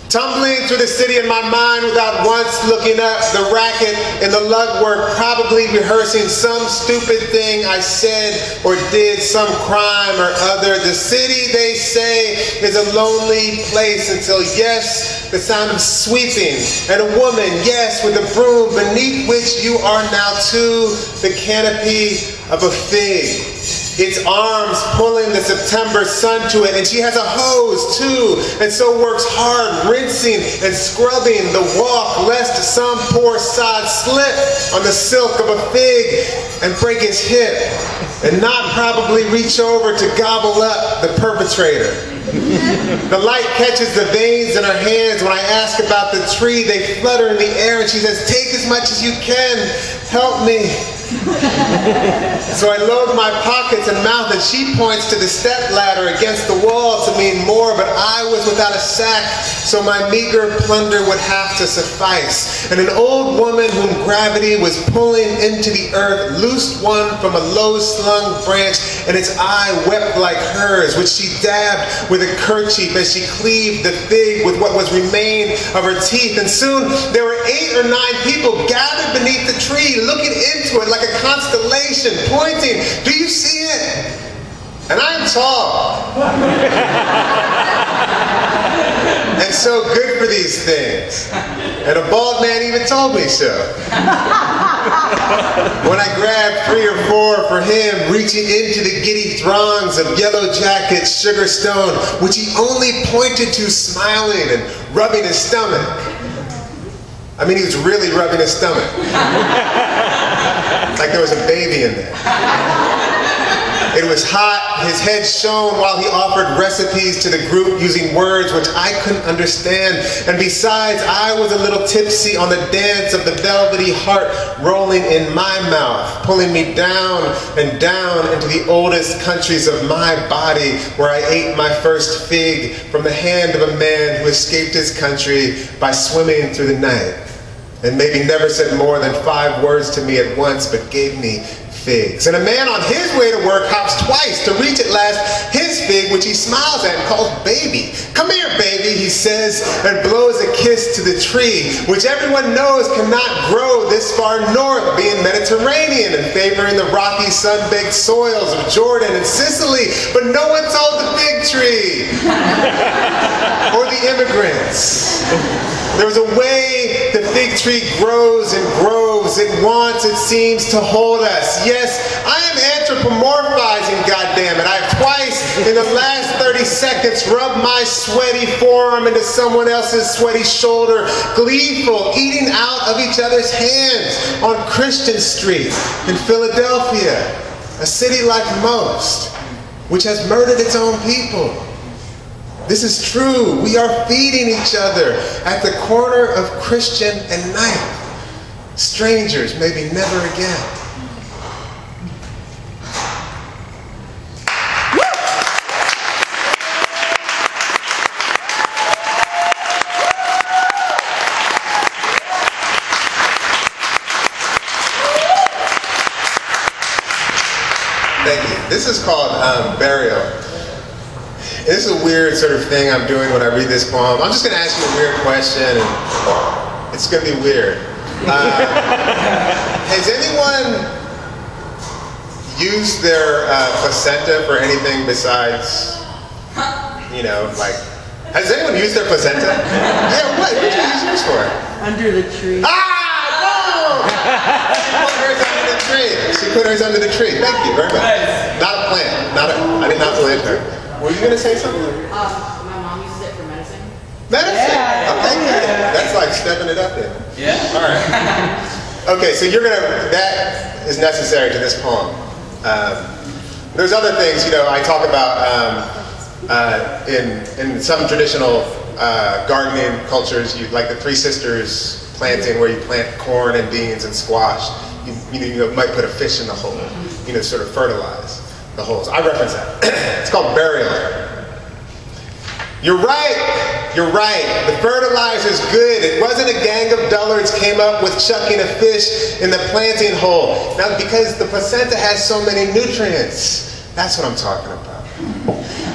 Tumbling through the city in my mind without once looking up, the racket and the lug work, probably rehearsing some stupid thing I said or did, some crime or other. The city, they say, is a lonely place until, yes, the sound of sweeping, and a woman, yes, with a broom beneath which you are now to the canopy of a fig. Its arms pulling the September sun to it, and she has a hose too, and so works hard, rinsing and scrubbing the walk, lest some poor sod slip on the silk of a fig and break his hip, and not probably reach over to gobble up the perpetrator. The light catches the veins in her hands when I ask about the tree. They flutter in the air, and she says, "Take as much as you can, help me." So I load my pockets and mouth, and she points to the step ladder against the wall to mean more, but I was without a sack, so my meager plunder would have to suffice. And an old woman whom gravity was pulling into the earth loosed one from a low-slung branch, and its eye wept like hers, which she dabbed with a kerchief as she cleaved the fig with what was remained of her teeth. And soon there were 8 or 9 people gathered beneath the tree, looking into it like a constellation, pointing, "Do you see it?" And I'm tall. And so good for these things. And a bald man even told me so. When I grabbed 3 or 4 for him, reaching into the giddy throngs of yellow jackets, sugar stone, which he only pointed to smiling and rubbing his stomach. I mean, he was really rubbing his stomach. Like there was a baby in there. It was hot, his head shone while he offered recipes to the group using words which I couldn't understand. And besides, I was a little tipsy on the dance of the velvety heart rolling in my mouth, pulling me down and down into the oldest countries of my body, where I ate my first fig from the hand of a man who escaped his country by swimming through the night, and maybe never said more than 5 words to me at once, but gave me figs. And a man on his way to work hops twice to reach at last his fig, which he smiles at and calls baby. "Come here, baby," he says, and blows a kiss to the tree, which everyone knows cannot grow this far north, being Mediterranean and favoring the rocky sun-baked soils of Jordan and Sicily. But no one told the fig tree or the immigrants. There was a way the fig tree grows and grows. It wants, it seems, to hold us. Yes, I am anthropomorphizing, goddammit. I have twice in the last 30 seconds rubbed my sweaty forearm into someone else's sweaty shoulder, gleeful, eating out of each other's hands on Christian Street in Philadelphia, a city like most, which has murdered its own people. This is true. We are feeding each other at the corner of Christian and Night. Strangers, maybe never again. Thank you. This is called Burial. This is a weird sort of thing I'm doing when I read this poem. I'm just going to ask you a weird question, and it's going to be weird. Has anyone used their placenta for anything besides, you know, like, has anyone used their placenta? Yeah, what? What did you use yours for? Under the tree. Ah, no! She put hers under the tree. She put hers under the tree. Thank you very much. Not a plant. I did not plant her. Were you going to say something? My mom uses it for medicine. Medicine? Yeah. Okay, good. That's like stepping it up then. Yeah. All right. Okay, so that is necessary to this poem. There's other things, you know, I talk about in some traditional gardening cultures, like the Three Sisters planting, where you plant corn and beans and squash. You might put a fish in the hole, you know, sort of fertilize the holes. I reference that. It's called burial. You're right. The fertilizer's good. It wasn't a gang of dullards came up with chucking a fish in the planting hole. Now, because the placenta has so many nutrients. That's what I'm talking about.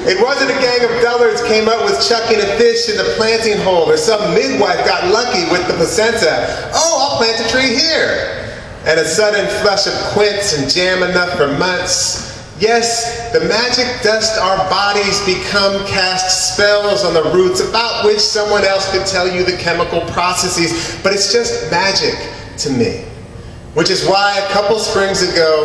It wasn't a gang of dullards came up with chucking a fish in the planting hole, or some midwife got lucky with the placenta. Oh, I'll plant a tree here. And a sudden flush of quince and jam enough for months. Yes, the magic dust our bodies become cast spells on the roots about which someone else could tell you the chemical processes, but it's just magic to me. Which is why a couple springs ago,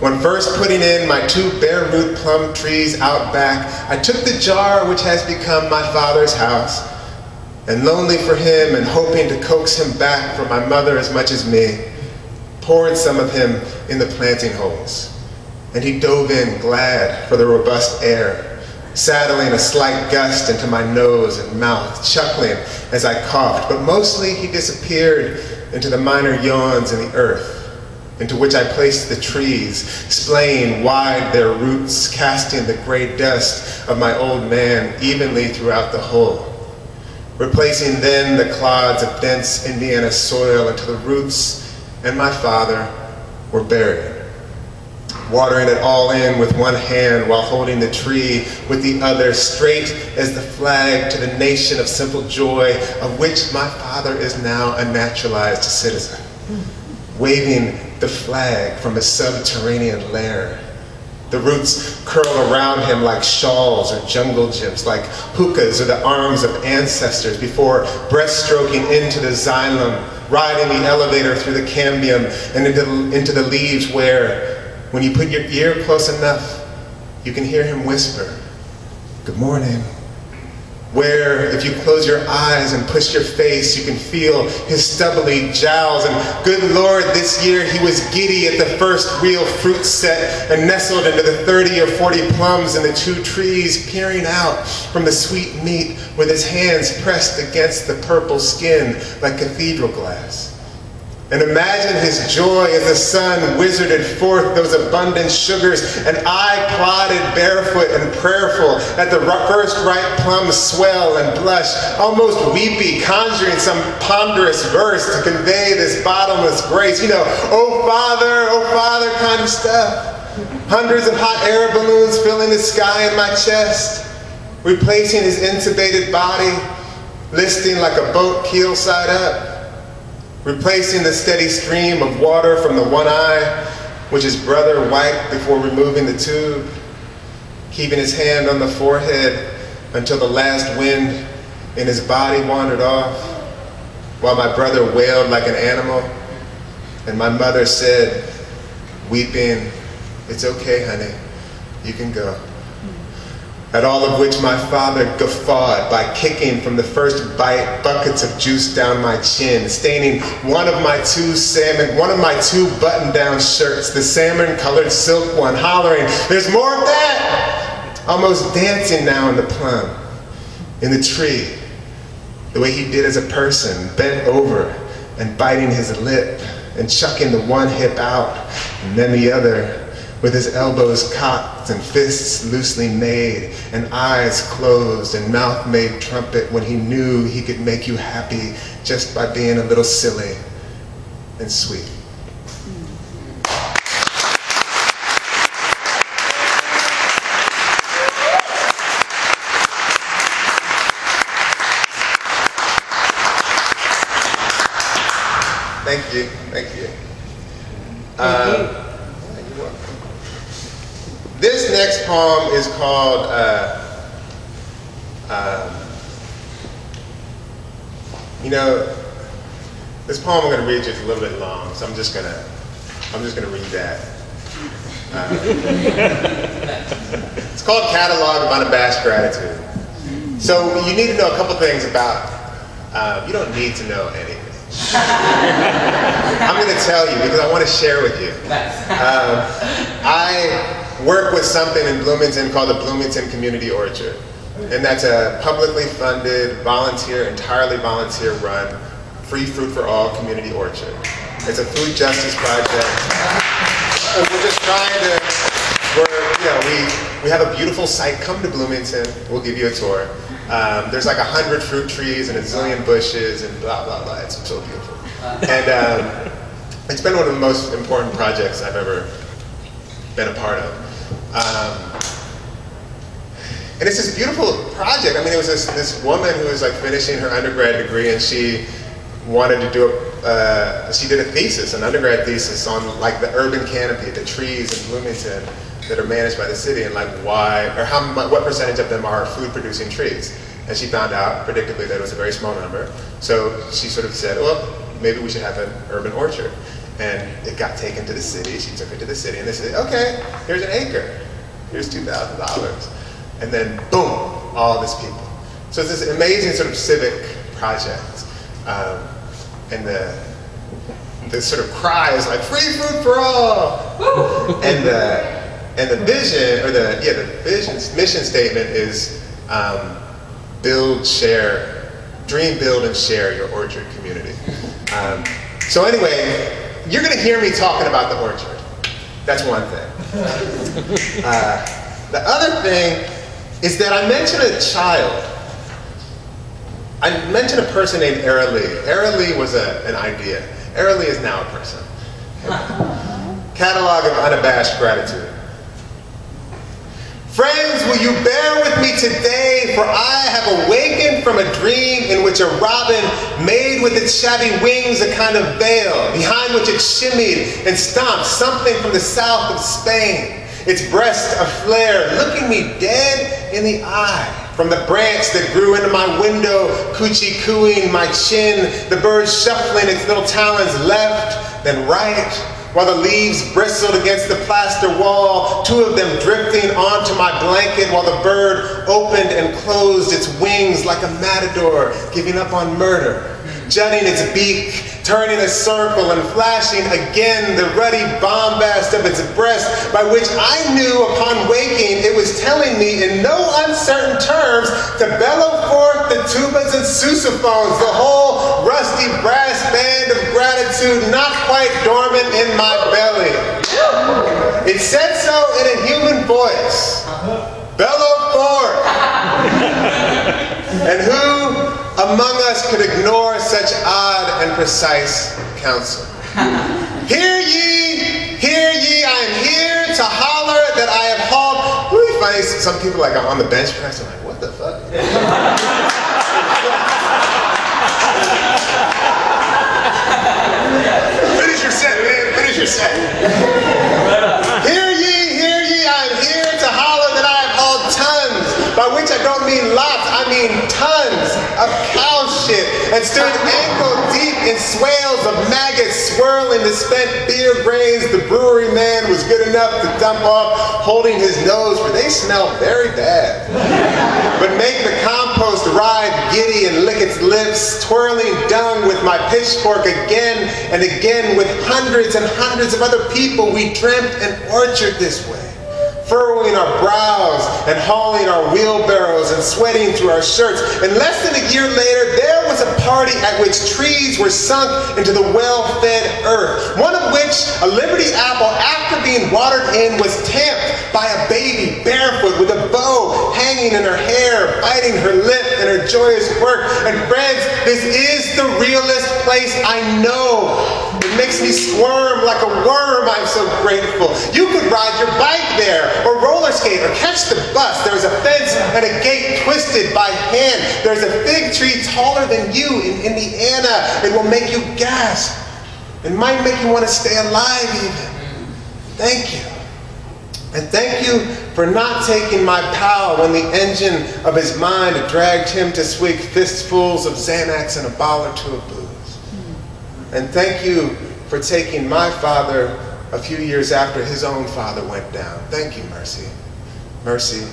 when first putting in my 2 bare root plum trees out back, I took the jar which has become my father's house, and lonely for him and hoping to coax him back from my mother as much as me, poured some of him in the planting holes. And he dove in glad for the robust air, saddling a slight gust into my nose and mouth, chuckling as I coughed, but mostly he disappeared into the minor yawns in the earth, into which I placed the trees, splaying wide their roots, casting the gray dust of my old man evenly throughout the whole, replacing then the clods of dense Indiana soil until the roots and my father were buried, watering it all in with one hand while holding the tree with the other, straight as the flag to the nation of simple joy of which my father is now a naturalized citizen, waving the flag from a subterranean lair. The roots curl around him like shawls or jungle gyms, like hookahs or the arms of ancestors before breaststroking into the xylem, riding the elevator through the cambium and into the leaves where, when you put your ear close enough, you can hear him whisper, "Good morning." Where, if you close your eyes and push your face, you can feel his stubbly jowls. And good Lord, this year he was giddy at the first real fruit set and nestled into the 30 or 40 plums in the 2 trees, peering out from the sweet meat with his hands pressed against the purple skin like cathedral glass. And imagine his joy as the sun wizarded forth those abundant sugars, and I plodded barefoot and prayerful at the first ripe plums swell and blush, almost weepy, conjuring some ponderous verse to convey this bottomless grace. You know, oh Father kind of stuff. Hundreds of hot air balloons filling the sky in my chest, replacing his intubated body, listing like a boat keel side up, replacing the steady stream of water from the one eye, which his brother wiped before removing the tube, keeping his hand on the forehead until the last wind in his body wandered off, while my brother wailed like an animal, and my mother said, weeping, "It's okay, honey, you can go." At all of which my father guffawed by kicking from the first bite buckets of juice down my chin, staining one of my 2 button-down shirts, the salmon-colored silk one, hollering, "There's more of that!" Almost dancing now in the plum, in the tree, the way he did as a person, bent over and biting his lip and chucking the one hip out and then the other, with his elbows cocked and fists loosely made and eyes closed and mouth made trumpet when he knew he could make you happy just by being a little silly and sweet. Thank you. Thank you. This next poem is called you know, this poem I'm going to read you is a little bit long, so I'm just going to read that. It's called Catalog of Unabashed Gratitude. So you need to know a couple things about. You don't need to know anything. I'm going to tell you because I want to share with you. I work with something in Bloomington called the Bloomington Community Orchard. And that's a publicly funded, entirely volunteer run, free fruit for all community orchard. It's a food justice project. We're just trying to, we have a beautiful site. Come to Bloomington, we'll give you a tour. There's like 100 fruit trees and a zillion bushes and blah, blah, blah. It's so beautiful. And it's been one of the most important projects I've ever been a part of. And it's this beautiful project. I mean, it was this woman who was like finishing her undergrad degree, and she wanted to do she did a thesis, an undergrad thesis on like the urban canopy, the trees in Bloomington that are managed by the city, and like why, or what percentage of them are food producing trees. And she found out, predictably, that it was a very small number. So she sort of said, well, maybe we should have an urban orchard. And it got taken to the city. She took it to the city, and they said, okay, here's an acre. Here's $2,000. And then, boom, all this people. So it's this amazing sort of civic project. And the sort of cry is like, free food for all! and the vision, or the vision's mission statement is build, share, dream, build, and share your orchard community. So anyway, you're gonna hear me talking about the orchard. That's one thing. The other thing is that I mentioned a child. I mentioned a person named Era Lee. Era Lee was an idea. Era Lee is now a person. Catalog of unabashed gratitude. Friends, will you bear with me today, for I have awakened from a dream in which a robin made with its shabby wings a kind of veil, behind which it shimmied and stomped something from the south of Spain, its breast aflare, looking me dead in the eye. From the branch that grew into my window, coochie cooing my chin, the bird shuffling its little talons left, then right, while the leaves bristled against the plaster wall, two of them drifting onto my blanket while the bird opened and closed its wings like a matador giving up on murder, jutting its beak, turning a circle and flashing again the ruddy bombast of its breast, by which I knew upon waking it was telling me in no uncertain terms to bellow forth the tubas and sousaphones, the whole rusty brass band of gratitude not quite dormant in my belly. It said so in a human voice. Bellow forth! And who among us could ignore such odd and precise counsel? Hear ye, I am here to holler that I have hauled. Really funny, some people like on the bench press, I'm like, what the fuck? Finish your set, man, finish your set. Hear ye, I am here to holler that I have hauled tons, by which I don't mean lots, I mean tons of cow shit, and stood ankle deep in swales of maggots swirling the spent beer grains the brewery man was good enough to dump off, holding his nose, for they smell very bad. But make the compost ride giddy and lick its lips, twirling dung with my pitchfork again and again. With hundreds and hundreds of other people, we dreamt an orchard this way, furrowing our brows and hauling our wheelbarrows and sweating through our shirts. And less than a year later, there was a party at which trees were sunk into the well-fed earth, one of which, a Liberty apple, after being watered in, was tamped by a baby barefoot with a bow hanging in her hair, biting her lip in her joyous work. And friends, this is the realest place I know. It makes me squirm like a worm, I'm so grateful. You could ride your bike there, or roller skate, or catch the bus. There's a fence and a gate twisted by hand. There's a fig tree taller than you in Indiana. It will make you gasp. It might make you want to stay alive even. Thank you. And thank you for not taking my pal when the engine of his mind dragged him to swig fistfuls of Xanax and a bottle or two of booze. And thank you for taking my father a few years after his own father went down. Thank you, Mercy. Mercy,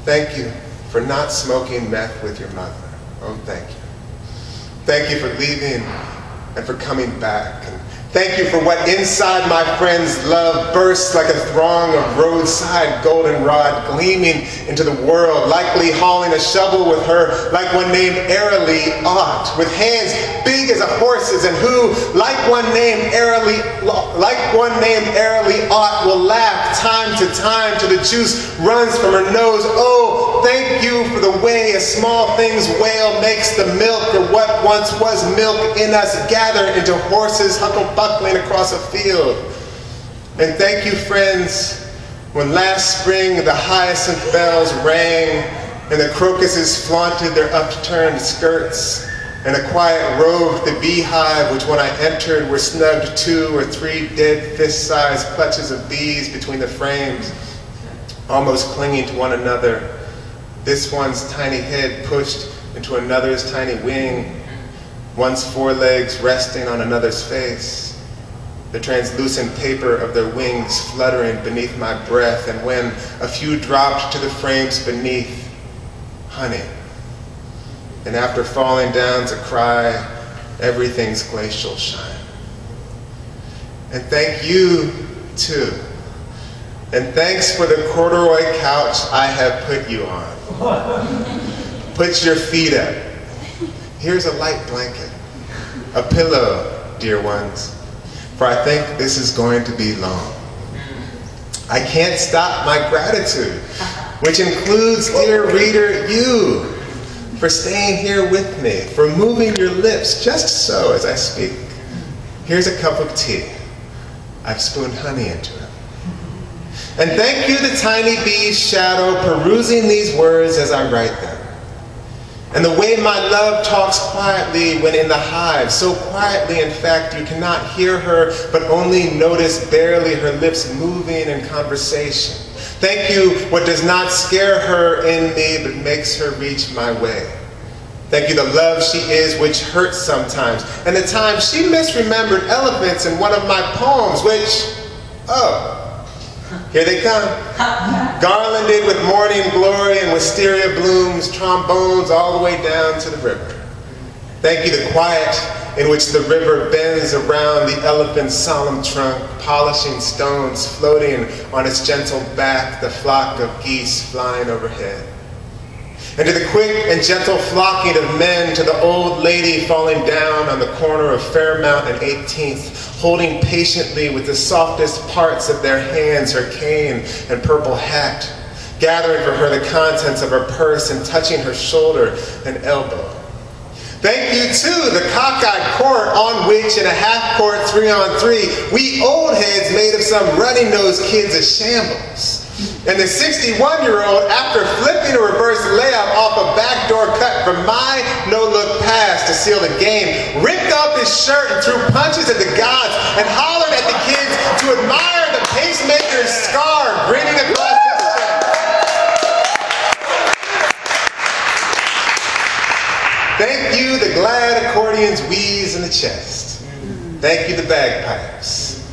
thank you for not smoking meth with your mother. Oh, thank you. Thank you for leaving and for coming back. And thank you for what inside my friend's love bursts like a throng of roadside goldenrod gleaming into the world, likely hauling a shovel with her like one named Era Lee ought, with hands big as a horse's, and who, like one named Era Lee ought, will laugh time to time till the juice runs from her nose. Oh, thank you for the way a small thing's wail makes the milk, or what once was milk in us, gather into horses hucklebuckling across a field. And thank you, friends, When last spring the hyacinth bells rang and the crocuses flaunted their upturned skirts, and a quiet roved the beehive, which when I entered were snugged 2 or 3 dead fist-sized clutches of bees between the frames, almost clinging to one another, this one's tiny head pushed into another's tiny wing, one's forelegs resting on another's face, the translucent paper of their wings fluttering beneath my breath, and when a few dropped to the frames beneath, honey. And after falling down to cry, everything's glacial shine. And thank you, too. And thanks for the corduroy couch I have put you on. Put your feet up. Here's a light blanket, a pillow, dear ones, for I think this is going to be long. I can't stop my gratitude, which includes, dear reader, you, for staying here with me, for moving your lips just so as I speak. Here's a cup of tea. I've spooned honey into it. And thank you, the tiny bee's shadow, perusing these words as I write them. And the way my love talks quietly when in the hive, so quietly, in fact, you cannot hear her, but only notice barely her lips moving in conversation. Thank you, what does not scare her in me, but makes her reach my way. Thank you, the love she is, which hurts sometimes. And the time she misremembered elephants in one of my poems, which, oh, here they come. Garlanded with morning glory and wisteria blooms, trombones all the way down to the river. Thank you, the quiet in which the river bends around the elephant's solemn trunk, polishing stones, floating on its gentle back, the flock of geese flying overhead. And to the quick and gentle flocking of men, to the old lady falling down on the corner of Fairmount and 18th, holding patiently with the softest parts of their hands her cane and purple hat, gathering for her the contents of her purse and touching her shoulder and elbow. Thank you, too, the cockeyed court on which, in a half-court 3-on-3, we old heads made of some runny-nosed kids a shambles. And the 61-year-old, after flipping a reverse layup off a backdoor cut from my no-look pass to seal the game, ripped off his shirt and threw punches at the gods and hollered at the kids to admire the pacemaker's scar grinning across his chest. Thank you, the glad accordion's wheeze in the chest. Thank you, the bagpipes.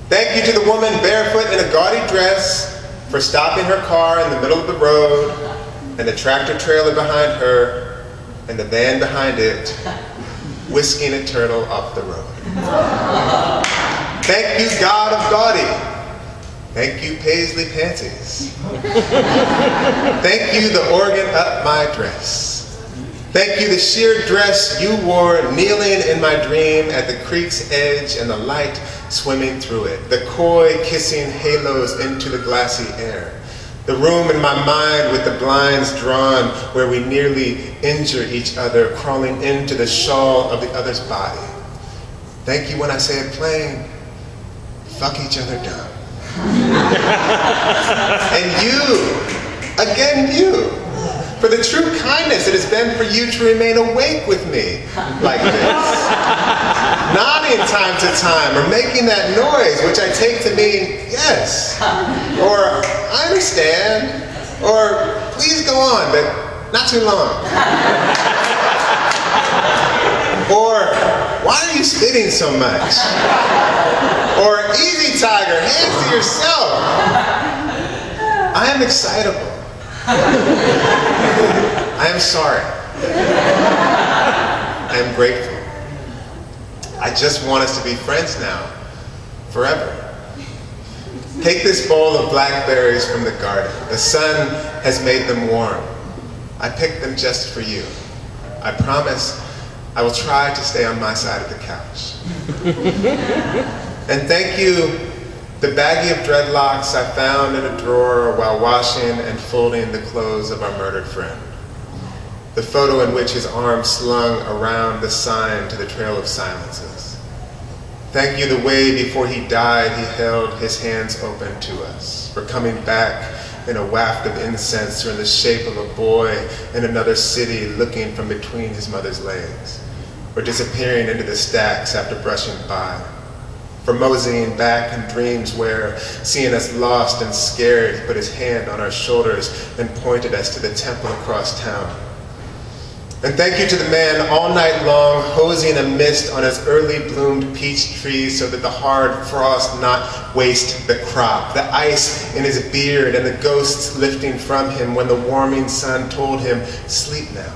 Thank you to the woman barefoot in a gaudy dress for stopping her car in the middle of the road, and the tractor trailer behind her, and the van behind it, whisking a turtle off the road. Thank you, God of gaudy. Thank you, paisley panties. Thank you, the organ up my dress. Thank you, the sheer dress you wore kneeling in my dream at the creek's edge and the light swimming through it, the coy kissing halos into the glassy air, the room in my mind with the blinds drawn where we nearly injure each other, crawling into the shawl of the other's body. Thank you when I say it plain, fuck each other dumb. And you, again you, for the true kindness it has been for you to remain awake with me like this. Nodding time to time, or making that noise, which I take to mean yes, or I understand, or please go on, but not too long. Or why are you spitting so much? Or easy tiger, hands to yourself. I am excitable. I am sorry. I am grateful. I just want us to be friends now, forever. Take this bowl of blackberries from the garden. The sun has made them warm. I picked them just for you. I promise I will try to stay on my side of the couch. And thank you, the baggie of dreadlocks I found in a drawer while washing and folding the clothes of our murdered friend. The photo in which his arm slung around the sign to the Trail of Silences. Thank you the way before he died, he held his hands open to us, for coming back in a waft of incense or in the shape of a boy in another city looking from between his mother's legs, or disappearing into the stacks after brushing by, for moseying back in dreams where, seeing us lost and scared, he put his hand on our shoulders and pointed us to the temple across town. And thank you to the man all night long hosing a mist on his early bloomed peach trees so that the hard frost not waste the crop, the ice in his beard and the ghosts lifting from him when the warming sun told him, sleep now.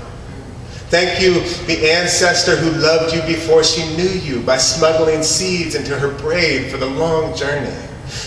Thank you, the ancestor who loved you before she knew you by smuggling seeds into her braid for the long journey,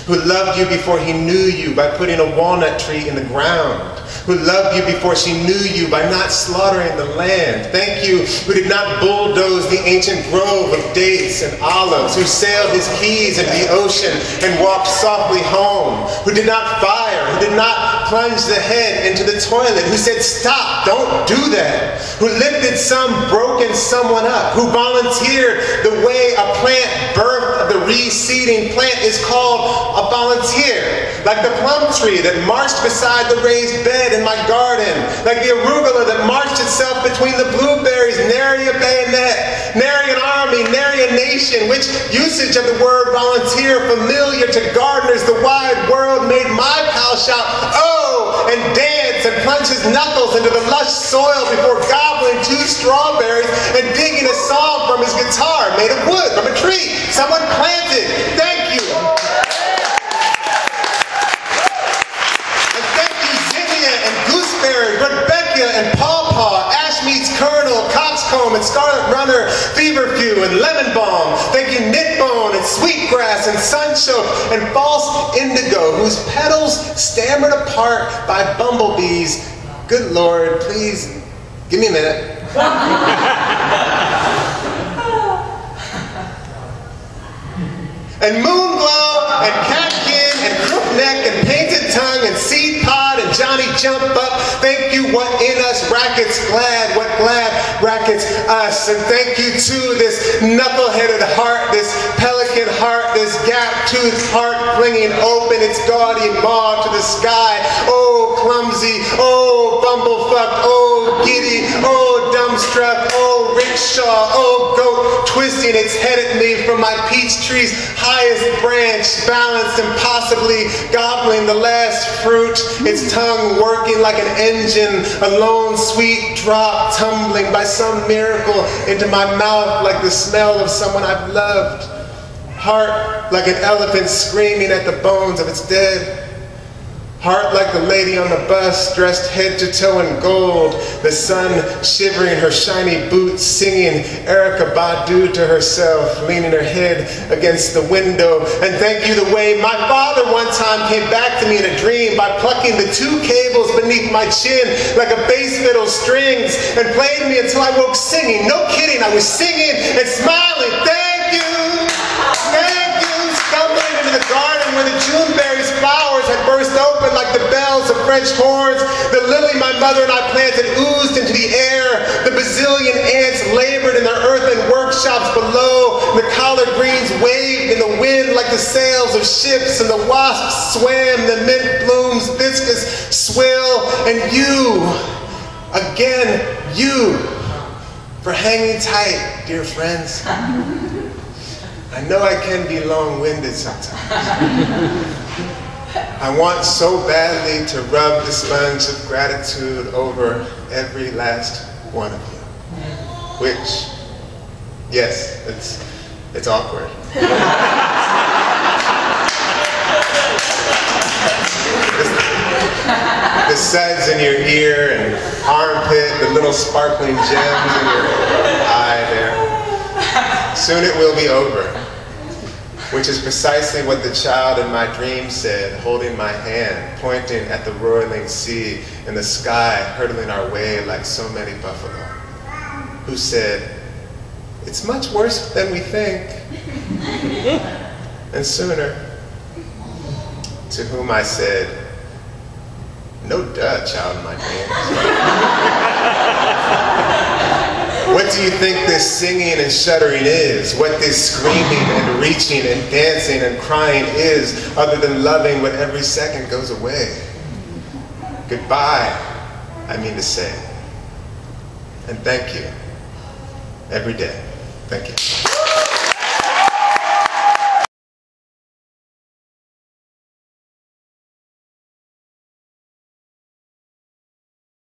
who loved you before he knew you by putting a walnut tree in the ground, who loved you before she knew you by not slaughtering the land. Thank you, who did not bulldoze the ancient grove of dates and olives, who sailed his keys into the ocean and walked softly home, who did not fire, who did not plunge the head into the toilet, who said, stop, don't do that, who lifted some broken someone up, who volunteered the way a plant birthed of the reseeding plant is called a volunteer, like the plum tree that marched beside the raised bed in my garden, like the arugula that marched itself between the blueberries, nary a bayonet, nary an army, nary a nation, which usage of the word volunteer familiar to gardeners the wide world made my pal shout, oh, and dance and plunge his knuckles into the lush soil before gobbling 2 strawberries and digging a song from his guitar made of wood from a tree someone planted. Thank you. And thank you, Zinnia and Gooseberry, Rebecca and Pawpaw, Ashmead's Kernel, Coxcomb and Scarlet Runner, Feverfew and Lemon Balm. Thank you, Knitbone and Sweetgrass and Sunchoke and False Indigo, whose petals stammered apart by bumblebees. Good Lord, please, give me a minute. And Moonglow and Catkin and Crookneck and Painted Tongue and Seed Pod and Johnny Jump Up. Thank you, what in us rackets glad, what glad rackets us. And thank you to this knuckle-headed heart, this pelican heart, this gap-toothed heart flinging open its gaudy maw to the sky. Oh, clumsy, oh, bumblefucked, oh, giddy, oh, dumbstruck, oh, rickshaw, oh, goat, twisting its head at me from my peach tree's highest branch, balanced impossibly, gobbling the last fruit, its tongue working like an engine, a lone sweet drop tumbling by some miracle into my mouth like the smell of someone I've loved. Heart like an elephant screaming at the bones of its dead. Heart like the lady on the bus, dressed head to toe in gold, the sun shivering her shiny boots, singing Erykah Badu to herself, leaning her head against the window. And thank you the way my father one time came back to me in a dream by plucking the 2 cables beneath my chin like a bass fiddle strings and played me until I woke singing. No kidding, I was singing and smiling. Thank you! Thank you! Stumbling into the garden where the Juneberry's flowers had burst open like the bells of French horns. The lily my mother and I planted oozed into the air. The bazillion ants labored in their earthen workshops below. The collard greens waved in the wind like the sails of ships, and the wasps swam the mint blooms viscous swill. And you, again, you, for hanging tight, dear friends. I know I can be long-winded sometimes. I want so badly to rub the sponge of gratitude over every last one of you. Which, yes, it's awkward. The suds in your ear and armpit, the little sparkling gems in your eye there. Soon it will be over, which is precisely what the child in my dream said, holding my hand, pointing at the roiling sea and the sky hurtling our way like so many buffalo, who said, it's much worse than we think, and sooner, to whom I said, no duh, child in my dreams. What do you think this singing and shuddering is? What this screaming and reaching and dancing and crying is, other than loving what every second goes away? Goodbye, I mean to say. And thank you, every day. Thank you.